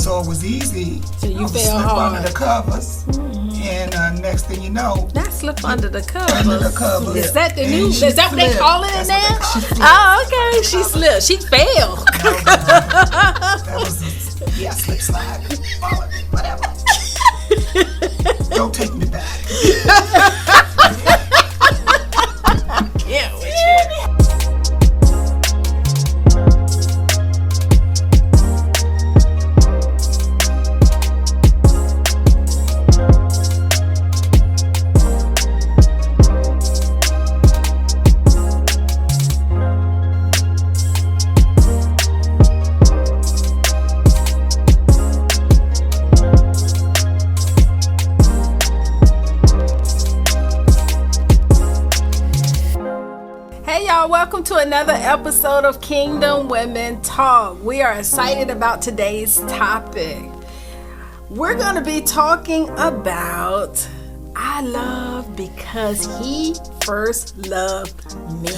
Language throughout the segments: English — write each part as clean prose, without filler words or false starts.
So it was easy. So you fell slip hard. under the covers. And next thing you know, Not slip under the covers. under the covers. Is that the And new? she Is that what they slipped. call it That's now? what they call it. Oh, okay. She slipped. She fell. That was slip slide, fall, whatever. Don't take me back. Yeah, with you. Welcome to another episode of Kingdom Women Talk. We are excited about today's topic. We're going to be talking about I love because he first loved me.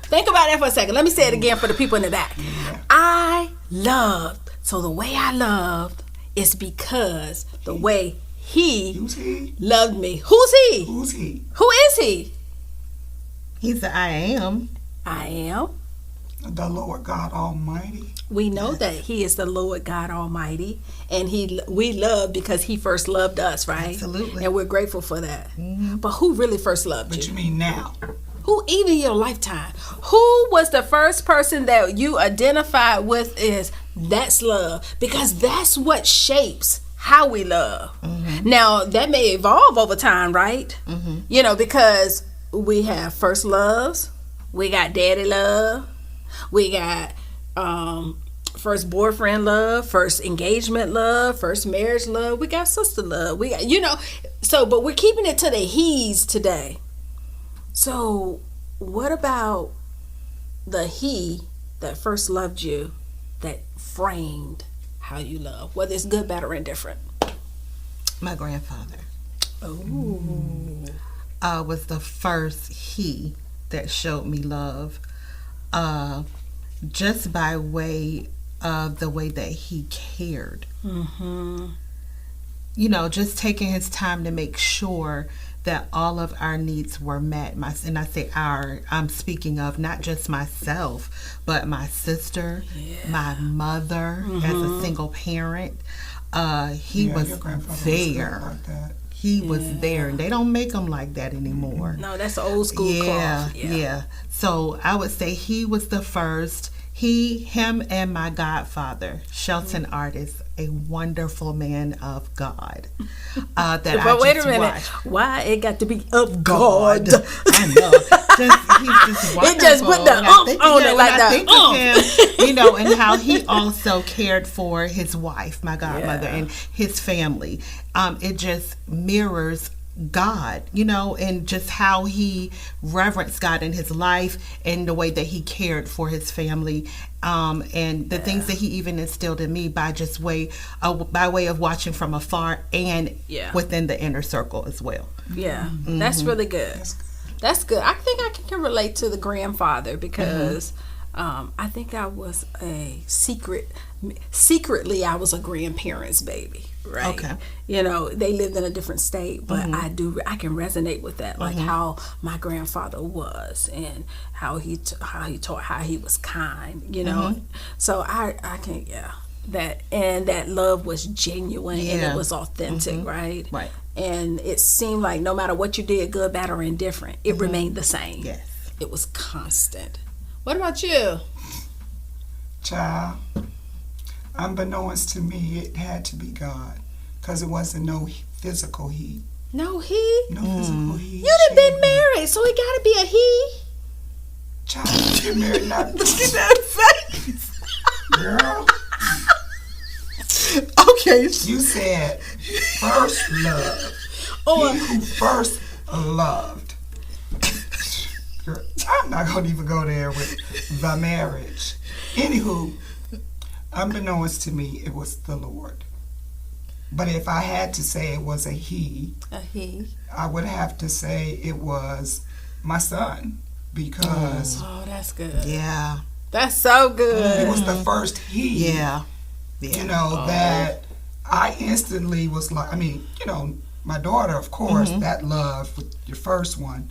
Think about that for a second. Let me say it again for the people in the back. I loved. So the way I loved is because the way he loved me. Who's he? Who's he? Who is he? He's the I am. I am. The Lord God Almighty. We know that he is the Lord God Almighty, and we love because he first loved us, right? Absolutely. And we're grateful for that. Mm-hmm. But who really first loved But you? you mean now? Who, even in your lifetime, who was the first person that you identified with is that's love? Because that's what shapes how we love. Mm-hmm. Now, that may evolve over time, right? Mm-hmm. You know, because we have first loves, we got daddy love, we got first boyfriend love, first engagement love, first marriage love, we got sister love, we got, but we're keeping it to the he's today. So what about the he that first loved you, that framed how you love, whether it's good, bad, or indifferent? My grandfather. Oh. Was the first he that showed me love, just by way of the way that he cared. Mm-hmm. Just taking his time to make sure that all of our needs were met. And I say I'm speaking of not just myself, but my sister, my mother, as a single parent. He was there. Like that. He was there, and they don't make them like that anymore. No, that's old school cloth. Yeah. So I would say he was the first. Him, and my godfather, Shelton Artist, a wonderful man of God. But wait a minute, watched. Why it got to be of God? I know. He's just wonderful. It just put the on it like that. Think of him, and how he also cared for his wife, my godmother, and his family. It just mirrors God, and just how he reverenced God in his life and the way that he cared for his family, and the things that he even instilled in me by way of watching from afar and within the inner circle as well. Yeah, mm-hmm. That's really good. That's good. I think I can relate to the grandfather because I think I was secretly I was a grandparent's baby. Right. Okay. They lived in a different state, but I can resonate with that, like how my grandfather was and how he taught, how he was kind, So I can, that love was genuine and it was authentic, right? Right. And it seemed like no matter what you did, good, bad, or indifferent, it remained the same. Yes. It was constant. What about you? Child, unbeknownst to me, it had to be God, because it wasn't no physical he. No he? No physical he. You'd have been married, so it got to be a he. Child, you married not. Look at that face. Girl. Okay. You said first love. He who first loved. Girl, I'm not going to even go there with the marriage. Anywho, unbeknownst to me, it was the Lord. But if I had to say it was a he, I would have to say it was my son, because that's good. Yeah. That's so good. It was the first he. Yeah. You know, that I instantly was like, I mean, you know, my daughter, of course, that love with your first one,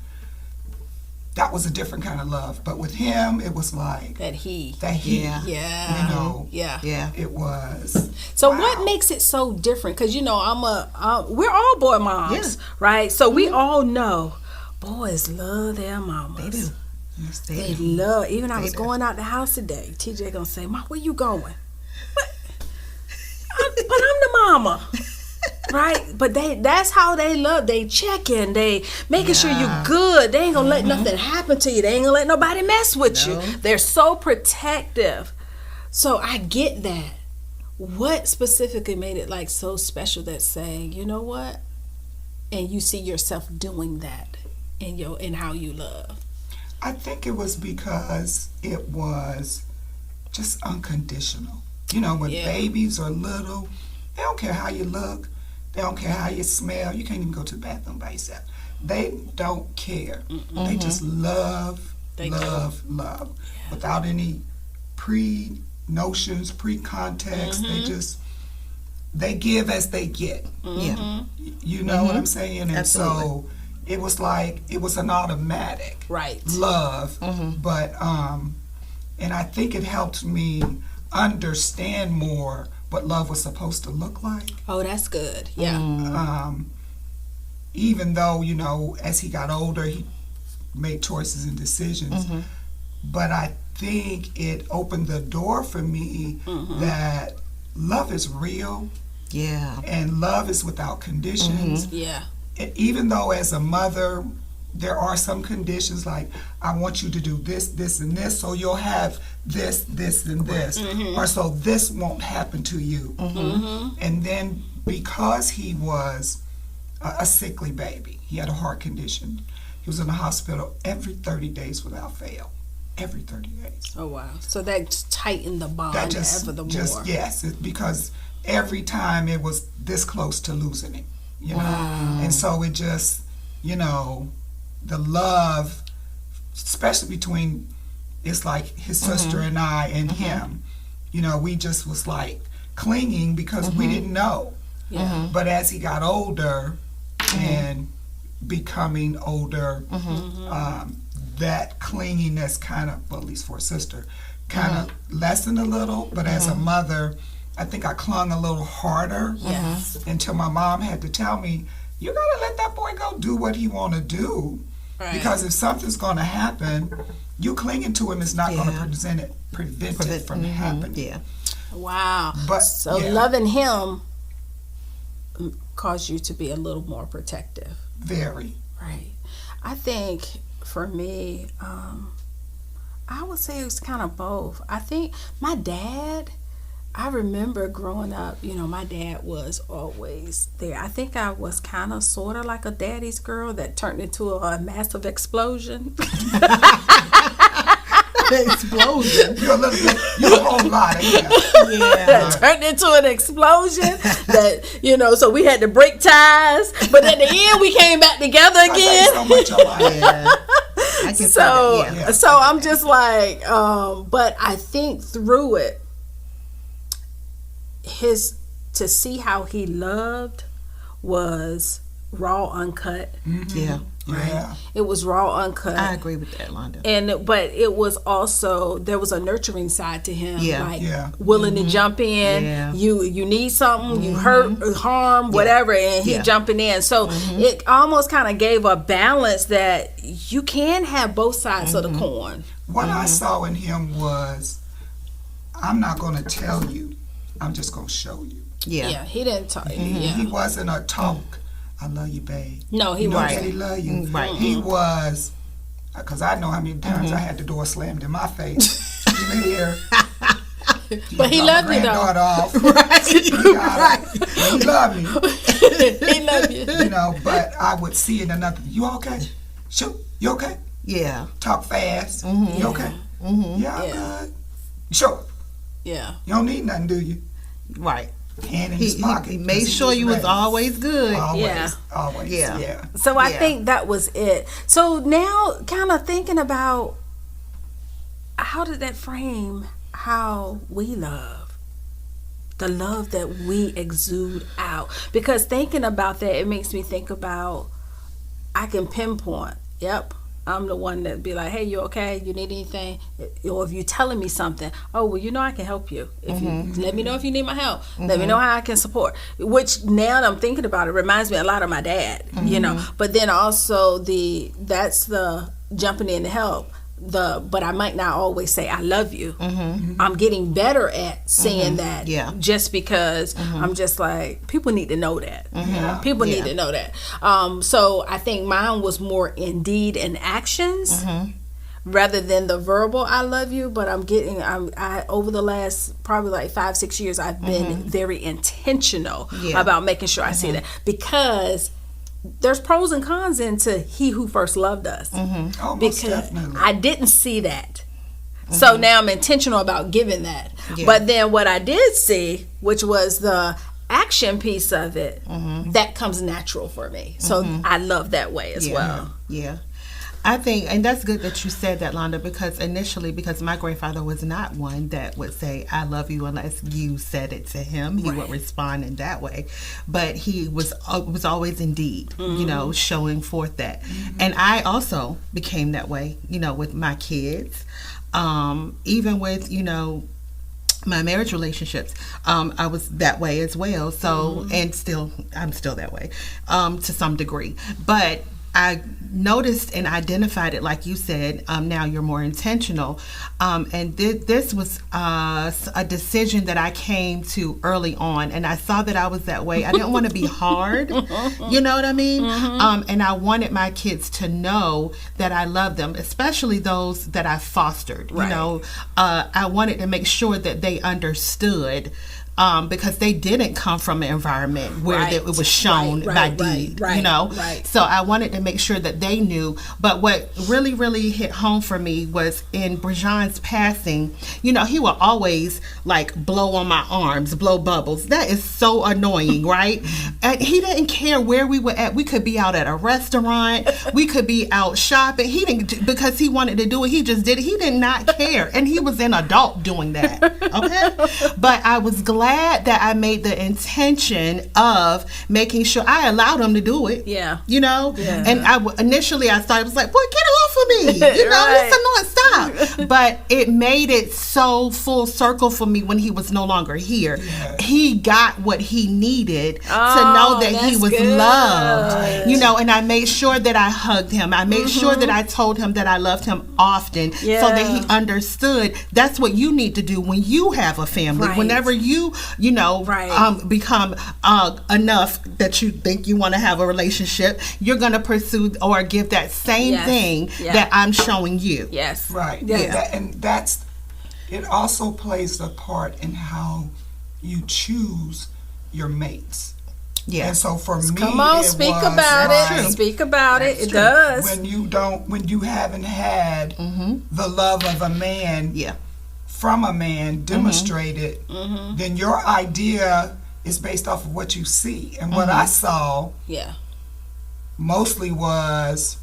that was a different kind of love. But with him, it was like that he, Yeah. you know, yeah. it was. So what makes it so different? Because you know, we're all boy moms, right? So we all know boys love their mamas. They do. Yes, They love. Even I was going out the house today. TJ gonna say, "Mom, where you going?" But I'm the mama. Right, but that's how they love. They checking, they making sure you good. They ain't gonna let nothing happen to you. They ain't gonna let nobody mess with you. They're so protective. So I get that. What specifically made it like so special that saying, you know what, and you see yourself doing that in how you love? I think it was because it was just unconditional. You know, when babies are little, they don't care how you look. They don't care how you smell. You can't even go to the bathroom by yourself. They don't care. They just love, love. Without any pre-notions, pre-context. They give as they get. Yeah. You know what I'm saying? And Absolutely. so it was like, it was an automatic love. But, and I think it helped me understand more what love was supposed to look like. Oh, that's good. Yeah. Even though, you know, as he got older, he made choices and decisions. But I think it opened the door for me that love is real. Yeah. And love is without conditions. Yeah. And even though as a mother, there are some conditions like, I want you to do this, this, and this, so you'll have this, this, and this. Or so this won't happen to you. And then because he was a sickly baby, he had a heart condition, he was in the hospital every 30 days without fail. Every 30 days. Oh, wow. So that tightened the bond ever the more. Yes, because every time it was this close to losing him. You know? And so it just, you know, the love, especially between, it's like his sister and I and him, you know, we just was like clinging because we didn't know. But as he got older and becoming older, that clinginess kind of, well, at least for a sister, kind of lessened a little. But as a mother, I think I clung a little harder until my mom had to tell me, you gotta let that boy go do what he want to do. Because if something's going to happen, you clinging to him is not going to prevent it from happening. Yeah. Wow. But, so loving him caused you to be a little more protective. Very. Right. I think for me, I would say it was kind of both. I think my dad, I remember growing up, you know, my dad was always there. I think I was kind of sort of like a daddy's girl that turned into a massive explosion. Explosion. You're a whole lot of That turned into an explosion that, you know, so we had to break ties. But at the end, we came back together again. So much alike. I can see that, So I'm just like, but I think through it, to see how he loved was raw, uncut. Yeah. Yeah. It was raw, uncut. I agree with that, Londa. But it was also, there was a nurturing side to him, willing to jump in. Yeah. You need something, you hurt, harm, whatever, and he jumping in. So it almost kind of gave a balance that you can have both sides of the coin. What I saw in him was, I'm not going to tell you, I'm just going to show you. Yeah, he didn't talk. He wasn't a talk, I love you, babe. No, he you know wasn't. That he love you. Right. He was, because I know how many times I had the door slammed in my face. You hear? But he loved you, though. Off. Right. He loved me. He loved you. You know, but I would see it another, you okay? Shoot, you okay? Yeah. Talk fast. You okay? Yeah, I'm good. Sure. Yeah. You don't need nothing, do you? Right. Hand in his pocket. He made sure you was always good. Always. Yeah. So I think that was it. So now kind of thinking about how did that frame how we love? the love that we exude out. Because thinking about that, it makes me think about, I can pinpoint, yep, I'm the one that be like, hey, you okay? You need anything? Or if you're telling me something, oh, well, I can help you. If you let me know if you need my help. Let me know how I can support. Which, now that I'm thinking about it, reminds me a lot of my dad, But then also that's the jumping in to help. But I might not always say I love you. I'm getting better at saying that, just because I'm just like, people need to know that. People need to know that. So I think mine was more in deed and actions rather than the verbal I love you. But I over the last probably like 5-6 years, I've been very intentional about making sure I say that, because there's pros and cons into he who first loved us. Oh, because definitely. I didn't see that. So now I'm intentional about giving that. But then what I did see, which was the action piece of it, that comes natural for me. So I love that way as well. Yeah. I think, and that's good that you said that, Londa, because my grandfather was not one that would say, I love you, unless you said it to him. He would respond in that way. But he was always indeed, showing forth that. And I also became that way, with my kids, even with, my marriage relationships. I was that way as well. So, and I'm still that way, to some degree. But I noticed and identified it, like you said. Now you're more intentional, and this was a decision that I came to early on, and I saw that I was that way. I didn't want to be hard, you know what I mean? And I wanted my kids to know that I love them, especially those that I fostered. I wanted to make sure that they understood. Because they didn't come from an environment where it was shown by deed, So I wanted to make sure that they knew. But what really, really hit home for me was in Brajan's passing. He would always like blow on my arms, blow bubbles. That is so annoying, right? And he didn't care where we were at. We could be out at a restaurant. We could be out shopping. He didn't, because he wanted to do it. He just did it. He did not care. And he was an adult doing that. Okay? But I was glad that I made the intention of making sure I allowed him to do it. And initially I thought, it was like, boy, get off of me. It's annoying. Stop. But it made it so full circle for me when he was no longer here. He got what he needed to know that he was loved. And I made sure that I hugged him. I made sure that I told him that I loved him often, so that he understood that's what you need to do when you have a family. Whenever you become enough that you think you want to have a relationship, you're going to pursue or give that same thing that I'm showing you. It also plays a part in how you choose your mates. And so for me, come on, speak about it. Speak about it. It does. When you haven't had the love of a man, from a man demonstrated, then your idea is based off of what you see. And what I saw mostly was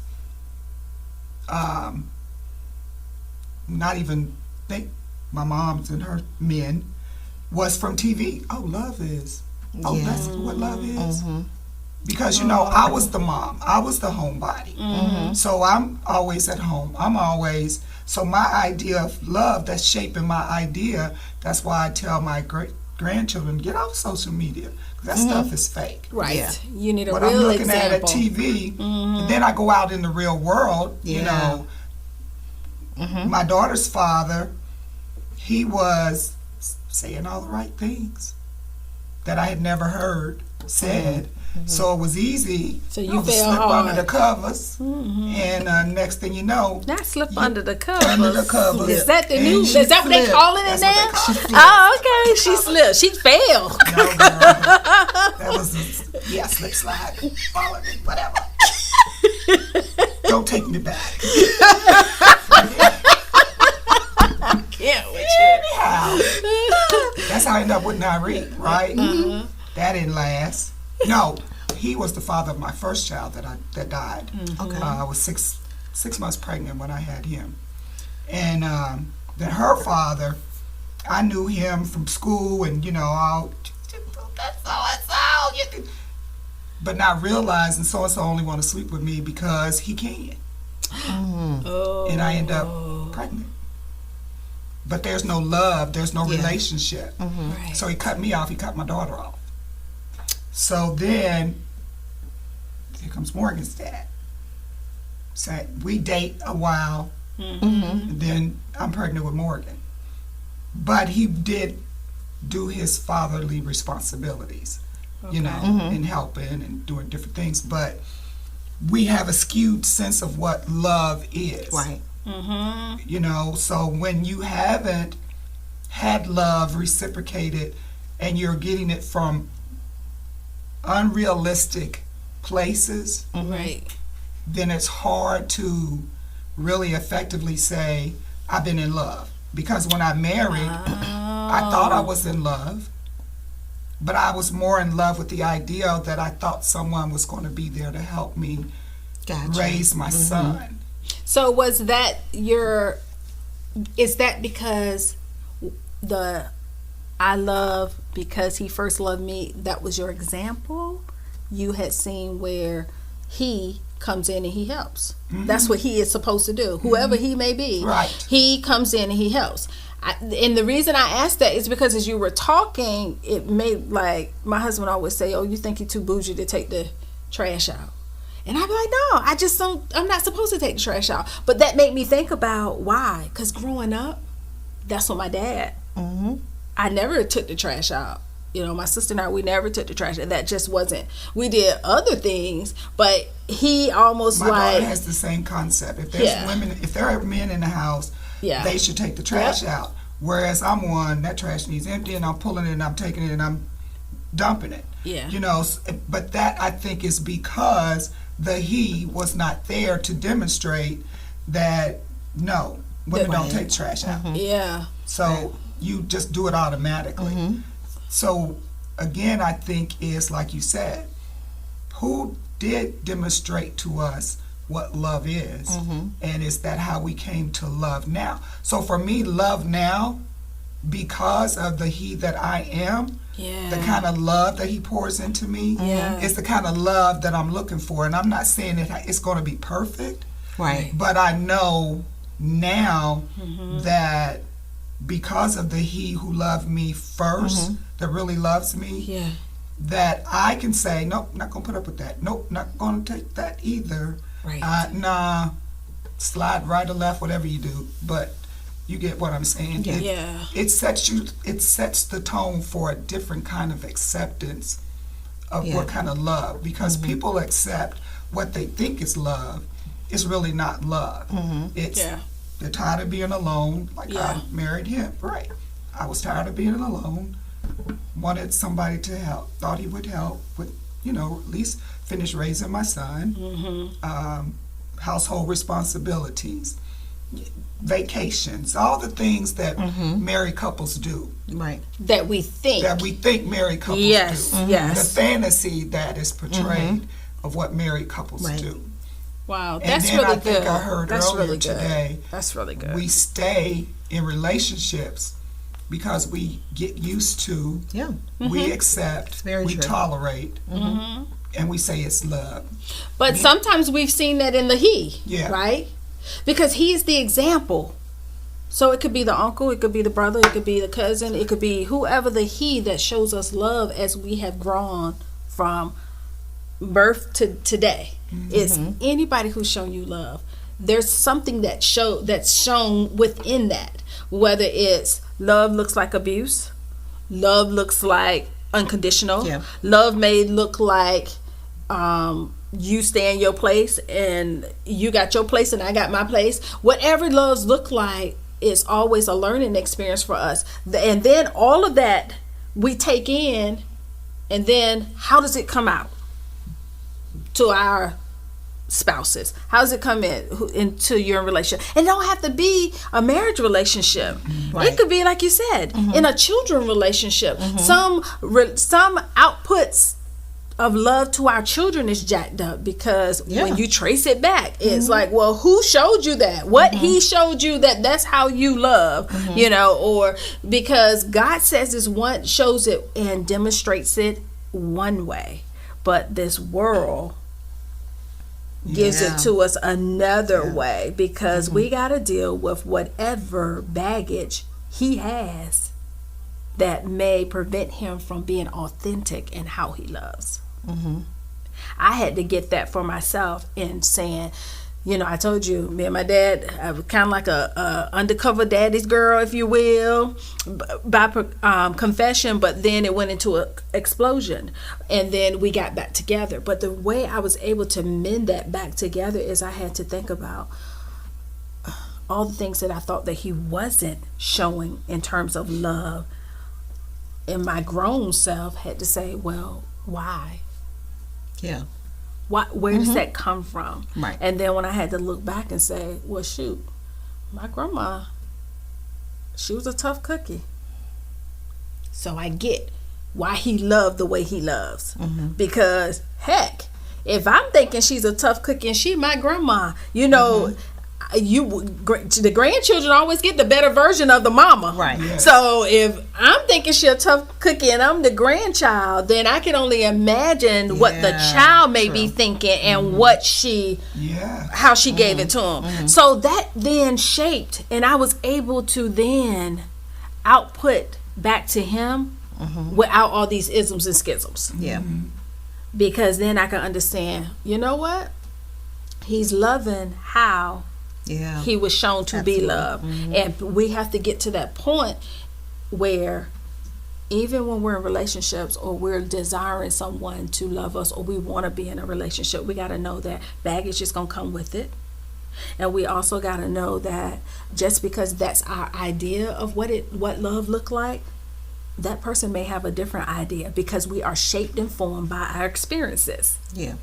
not even think my mom's and her men was from TV. That's what love is. Because I was the mom, I was the homebody. So I'm always at home. So my idea of love, that's shaping my idea. That's why I tell my grandchildren, get off social media. That stuff is fake. You need a what real I'm looking example. at TV, and then I go out in the real world. My daughter's father, he was saying all the right things that I had never heard said. So it was easy. So you to slip under the covers, and next thing you know, not slip under the covers. Under the covers. Is that the new? Is that what they call it in there? Oh, okay. She slipped. She fell. No, that was slip, slide, falling, whatever. Don't take me back. I can't with you. Anyhow, that's how I ended up with Nyree, right? That didn't last. No, he was the father of my first child that died. I was six months pregnant when I had him, and then her father I knew him from school, and all that's so-and-so. But not realizing so-and-so only want to sleep with me because he can. Oh. And I end up pregnant. But there's no love, there's no relationship. Right. So he cut me off, he cut my daughter off. So then, here comes Morgan's dad. So we date a while, and then I'm pregnant with Morgan. But he did do his fatherly responsibilities, and helping and doing different things. But we have a skewed sense of what love is. Right. So when you haven't had love reciprocated and you're getting it from unrealistic places, Right. then it's hard to really effectively say, I've been in love. Because when I married, I thought I was in love, but I was more in love with the idea that I thought someone was going to be there to help me raise my son. So was that is that because the I love because he first loved me, that was your example? You had seen where he comes in and he helps. That's what he is supposed to do. Whoever he may be, Right. he comes in and he helps. And the reason I asked that is because as you were talking, it made, like, my husband always say, oh, you think you're too bougie to take the trash out. And I'd be like, no, I'm not supposed to take the trash out. But that made me think about why. Because growing up, that's what my dad, I never took the trash out. My sister and I, we never took the trash out. That just wasn't, we did other things, but he almost My daughter has the same concept. If there's women, if there are men in the house, they should take the trash out. Whereas I'm one, that trash needs empty, and I'm pulling it, and I'm taking it, and I'm dumping it. Yeah. But that, I think, is because the he was not there to demonstrate that, no, women don't take trash out. Yeah. So you just do it automatically. So again, I think is, like you said, who did demonstrate to us what love is, and is that how we came to love now? So for me, love now, because of the he that I am, the kind of love that he pours into me, is the kind of love that I'm looking for. And I'm not saying that it's going to be perfect, Right. but I know now that because of the he who loved me first, that really loves me, that I can say, nope, not going to put up with that. Nope, not going to take that either. Right. Nah, slide right or left, whatever you do. But you get what I'm saying. It sets the tone for a different kind of acceptance of what kind of love. Because people accept what they think is love is really not love. It's they're tired of being alone, like I married him. Right. I was tired of being alone, wanted somebody to help, thought he would help with, at least finish raising my son, household responsibilities, vacations, all the things that married couples do. Right. That we think married couples do. Yes. The fantasy that is portrayed of what married couples do. Wow, And that's then really I think good. I heard That's earlier really good. today, That's really good. we stay in relationships because we get used to, we accept, we tolerate, and we say it's love. But sometimes we've seen that in the he, right? Because he's the example. So it could be the uncle, it could be the brother, it could be the cousin, it could be whoever the he that shows us love as we have grown from birth to today. It's anybody who's shown you love. There's something that's shown within that. Whether it's love looks like abuse, love looks like unconditional, love may look like you stay in your place and you got your place and I got my place. Whatever loves look like is always a learning experience for us. And then all of that we take in, and then how does it come out to our spouses? How does it come into your relationship? And it don't have to be a marriage relationship. It could be, like you said, in a children relationship. Some outputs of love to our children is jacked up, because when you trace it back, it's like, well, who showed you that? What he showed you that's how you love, you know, or because God says this one, shows it and demonstrates it one way, but this world gives it to us another way, because we got to deal with whatever baggage he has that may prevent him from being authentic in how he loves. I had to get that for myself in saying, you know, I told you, me and my dad, I was kind of like a undercover daddy's girl, if you will, by confession, but then it went into an explosion, and then we got back together. But the way I was able to mend that back together is I had to think about all the things that I thought that he wasn't showing in terms of love, and my grown self had to say, well, why? Yeah. Where does that come from? Right. And then when I had to look back and say, well, shoot, my grandma, she was a tough cookie. So I get why he loved the way he loves. Because, heck, if I'm thinking she's a tough cookie and she my grandma, you know, the grandchildren always get the better version of the mama. Right. Yes. So if I'm thinking she a tough cookie and I'm the grandchild, then I can only imagine what the child may be thinking and what she, how she gave it to him. So that then shaped, and I was able to then output back to him without all these isms and schisms. Yeah. Because then I can understand, you know what? He's loving how he was shown to be loved. And we have to get to that point where even when we're in relationships or we're desiring someone to love us or we want to be in a relationship, we got to know that baggage is going to come with it. And we also got to know that just because that's our idea of what love look like, that person may have a different idea, because we are shaped and formed by our experiences. Yeah.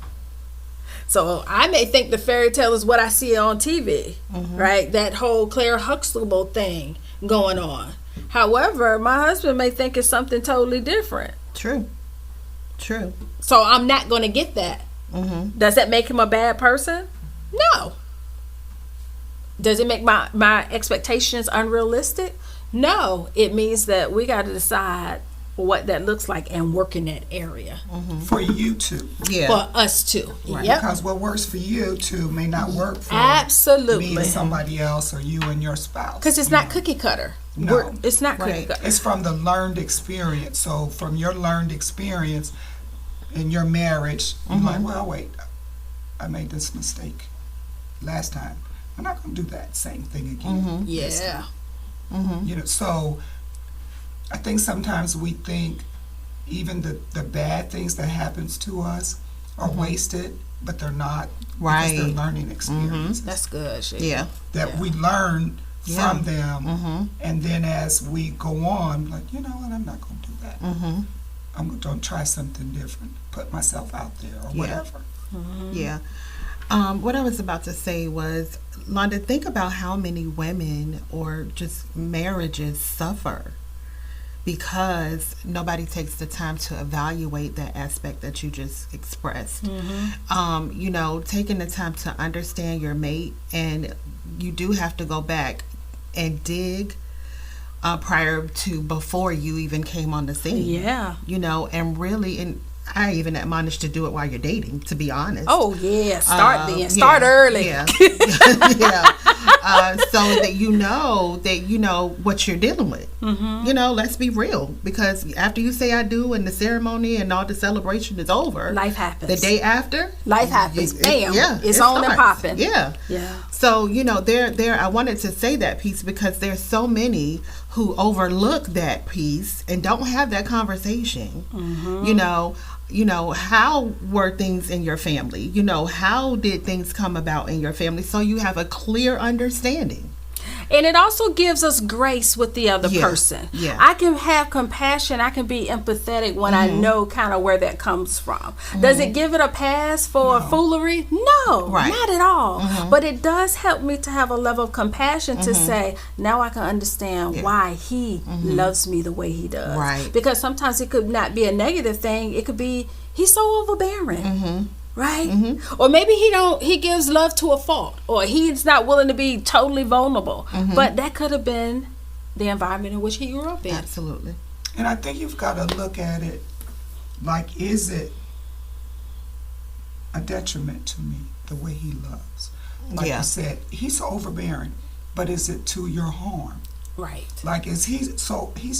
So I may think the fairy tale is what I see on TV, right? That whole Claire Huxtable thing going on. However, my husband may think it's something totally different. True. So I'm not going to get that. Does that make him a bad person? No. Does it make my expectations unrealistic? No. It means that we got to decide what that looks like and work in that area. For you two. Yeah. For us too. Right. Yep. Because what works for you two may not work for Absolutely. me and somebody else, or you and your spouse. Because it's not cookie cutter. No. It's not cookie cutter. It's from the learned experience. So from your learned experience in your marriage, you're like, well, wait, I made this mistake last time. I'm not going to do that same thing again. Yeah. You know, so I think sometimes we think even the bad things that happens to us are wasted, but they're not. Right. Because they're learning experiences. That's good. Shit. Yeah. That we learn from them, and then as we go on, like, you know what, I'm not going to do that. I'm going to try something different, put myself out there or whatever. Yeah. What I was about to say was, Londa, think about how many women or just marriages suffer because nobody takes the time to evaluate that aspect that you just expressed. You know, taking the time to understand your mate, and you do have to go back and dig prior to before you even came on the scene. Yeah. You know, and really, and I even admonish to do it while you're dating, to be honest. Oh, yeah. Start early. Yeah. So that you know what you're dealing with. You know, let's be real. Because after you say I do and the ceremony and all the celebration is over, life happens. The day after, life happens. Bam. It's on and popping. Yeah. Yeah. So, you know, I wanted to say that piece because there's so many who overlook that piece and don't have that conversation. You know, how were things in your family? You know, how did things come about in your family? So you have a clear understanding. And it also gives us grace with the other person. Yeah. I can have compassion. I can be empathetic when I know kind of where that comes from. Does it give it a pass for foolery? No, not at all. But it does help me to have a level of compassion to say, now I can understand why he loves me the way he does. Right. Because sometimes it could not be a negative thing. It could be he's so overbearing. Right? Or maybe he gives love to a fault, or he's not willing to be totally vulnerable. But that could have been the environment in which he grew up in. Absolutely. And I think you've got to look at it like, is it a detriment to me the way he loves? Like you said, he's so overbearing, but is it to your harm? Right. Like, he's overbearing,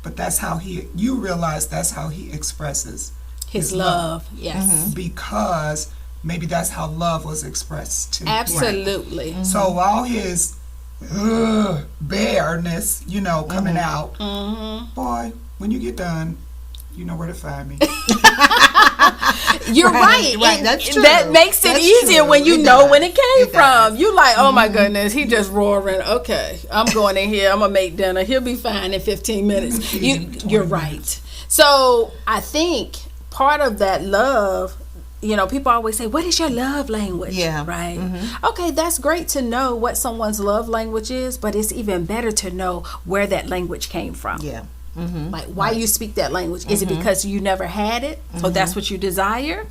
but that's how you realize that's how he expresses his love. Yes. Because maybe that's how love was expressed too. Absolutely. Right? So all his bareness, coming out, boy, when you get done, you know where to find me. You're right. That's true. That makes it easier when you know when it came from. Does. You like, oh my goodness, he just roaring. Okay, I'm going in here. I'm gonna make dinner. He'll be fine in 15 minutes. You're right. So I think part of that love, people always say, what is your love language? Yeah. Right. Okay, that's great to know what someone's love language is, but it's even better to know where that language came from. Yeah. Like why you speak that language. Is it because you never had it, so that's what you desire?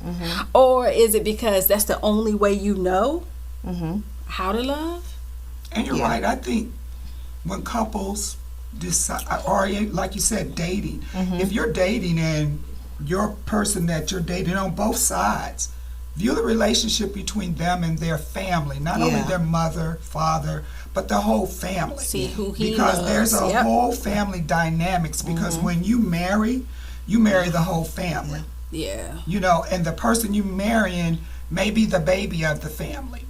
Or is it because that's the only way you know how to love? And you're right. I think when couples decide, or like you said, dating, if you're dating and your person that you're dating on both sides, view the relationship between them and their family, not only their mother, father, but the whole family. See who he because loves. There's a whole family dynamics, because when you marry the whole family. Yeah. And the person you marrying may be the baby of the family.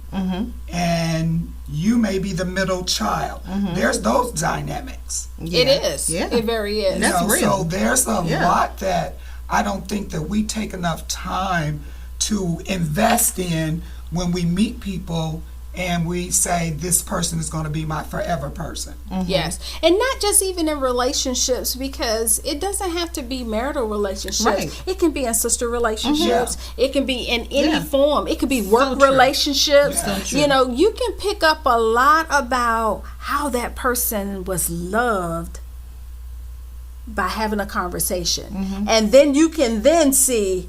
And you may be the middle child. There's those dynamics. It is. Yeah. It very is. That's real. So there's a lot that I don't think that we take enough time to invest in when we meet people and we say this person is going to be my forever person. Yes. And not just even in relationships, because it doesn't have to be marital relationships. Right. It can be in sister relationships. It can be in any form. It could be work relationships. You can pick up a lot about how that person was loved by having a conversation. And then you can then see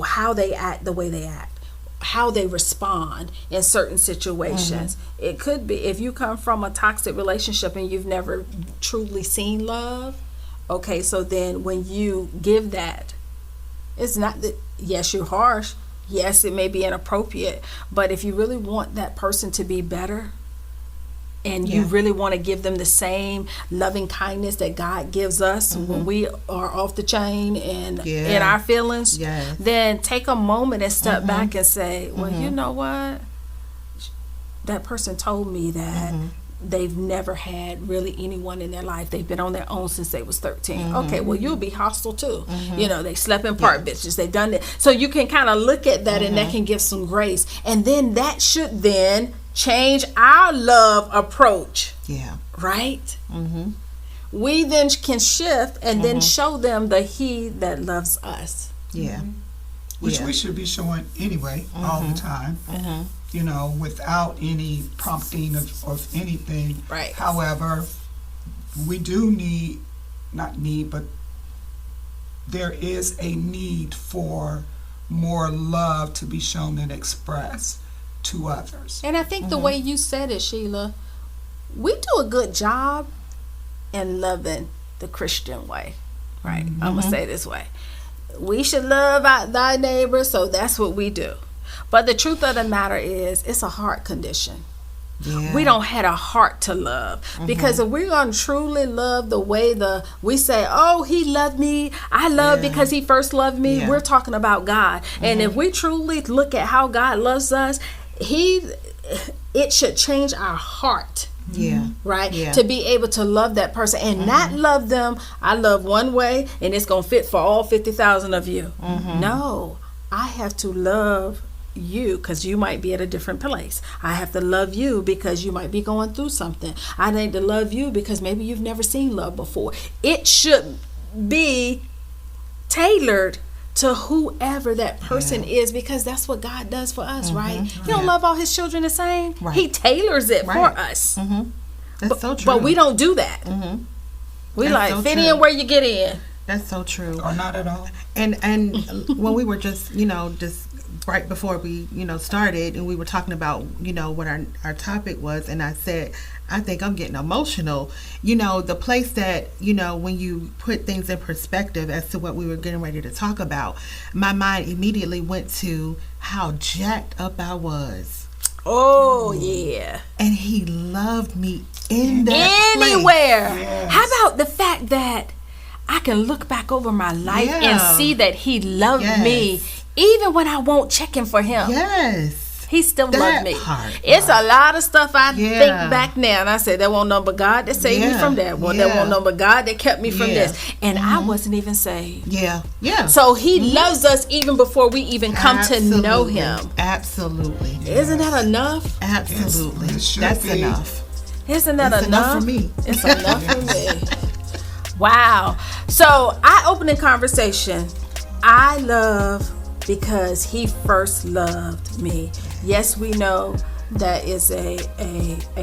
how they act the way they act, how they respond in certain situations. It could be if you come from a toxic relationship and you've never truly seen love. Okay, so then when you give that, it's not that, yes, you're harsh, yes, it may be inappropriate, but if you really want that person to be better, and you really want to give them the same loving kindness that God gives us when we are off the chain and in our feelings, then take a moment and step back and say, well, you know what? That person told me that they've never had really anyone in their life. They've been on their own since they was 13. Okay, well, you'll be hostile too. They slept in park bitches. They've done it. So you can kind of look at that and that can give some grace. And then that should then change our love approach. Right? We then can shift and then show them the he that loves us. Which we should be showing anyway, all the time. Without any prompting of anything. Right. However, we do but there is a need for more love to be shown and expressed to others. And I think the way you said it, Sheila, we do a good job in loving the Christian way. Right? I'm going to say it this way. We should love thy neighbor, so that's what we do. But the truth of the matter is, it's a heart condition. We don't have a heart to love. Because if we're going to truly love the way we say, oh, he loved me, I love because he first loved me, we're talking about God. And if we truly look at how God loves us, it should change our heart. Right? To be able to love that person and not love them, I love one way and it's going to fit for all 50,000 of you. No, I have to love you because you might be at a different place. I have to love you because you might be going through something. I need to love you because maybe you've never seen love before. It should be tailored to whoever that person is, because that's what God does for us, right? He don't love all his children the same. He tailors it for us. That's so true. But we don't do that. We That's like, so fit true. in where you get in. That's so true. Or not at all. And when we were just right before we started, and we were talking about what our topic was, and I said, I think I'm getting emotional. The place that when you put things in perspective as to what we were getting ready to talk about, my mind immediately went to how jacked up I was. Oh yeah. And he loved me in that anywhere. place. Yes. How about the fact that I can look back over my life and see that he loved me even when I won't check in for him. Yes. He still loved me. Part, it's a lot of stuff I think back now, and I said, there won't none but God that saved me from that. Well, there won't none but God that kept me from this. And I wasn't even saved. Yeah. Yeah. So he loves us even before we even come to know him. Absolutely. Isn't that enough? Absolutely. That's enough. Isn't that It's enough for me. It's enough for me. Wow. So, eye-opening conversation. I love because he first loved me. Yes, we know that is a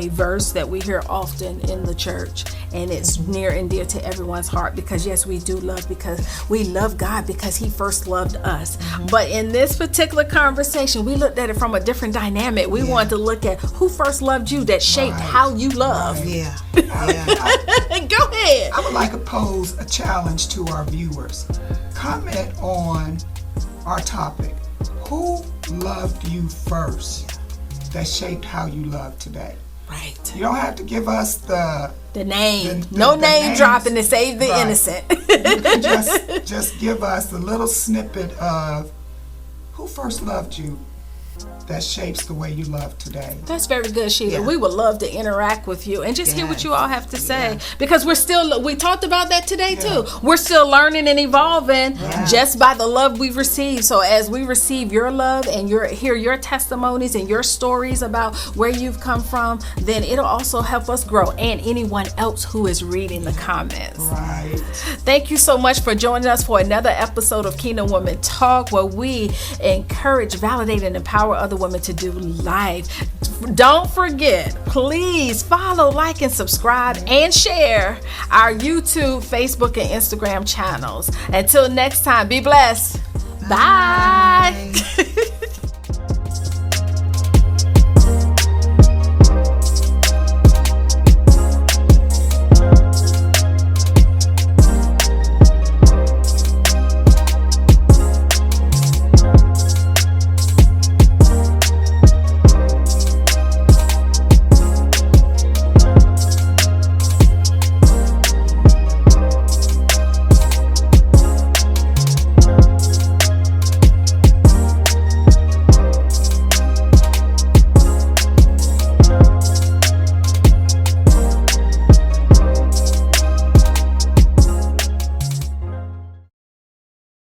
verse that we hear often in the church, and it's near and dear to everyone's heart, because yes, we do love, because we love God because he first loved us. But in this particular conversation, we looked at it from a different dynamic. We wanted to look at who first loved you, that shaped how you love. Yeah. Go ahead. I would like to pose a challenge to our viewers. Comment on our topic. Who loved you first that shaped how you love today? Right. You don't have to give us the name. the No name names. dropping to save the innocent. You can just give us a little snippet of who first loved you that shapes the way you love today. That's very good, Sheila. Yeah. We would love to interact with you and just hear what you all have to say, because we talked about that today too. We're still learning and evolving just by the love we've received. So as we receive your love and hear your testimonies and your stories about where you've come from, then it'll also help us grow, and anyone else who is reading the comments. Right. Thank you so much for joining us for another episode of Kingdom Women Talk, where we encourage, validate, and empower other women to do life. Don't forget, please follow, like, and subscribe, and share our YouTube, Facebook, and Instagram channels. Until next time, be blessed. Bye.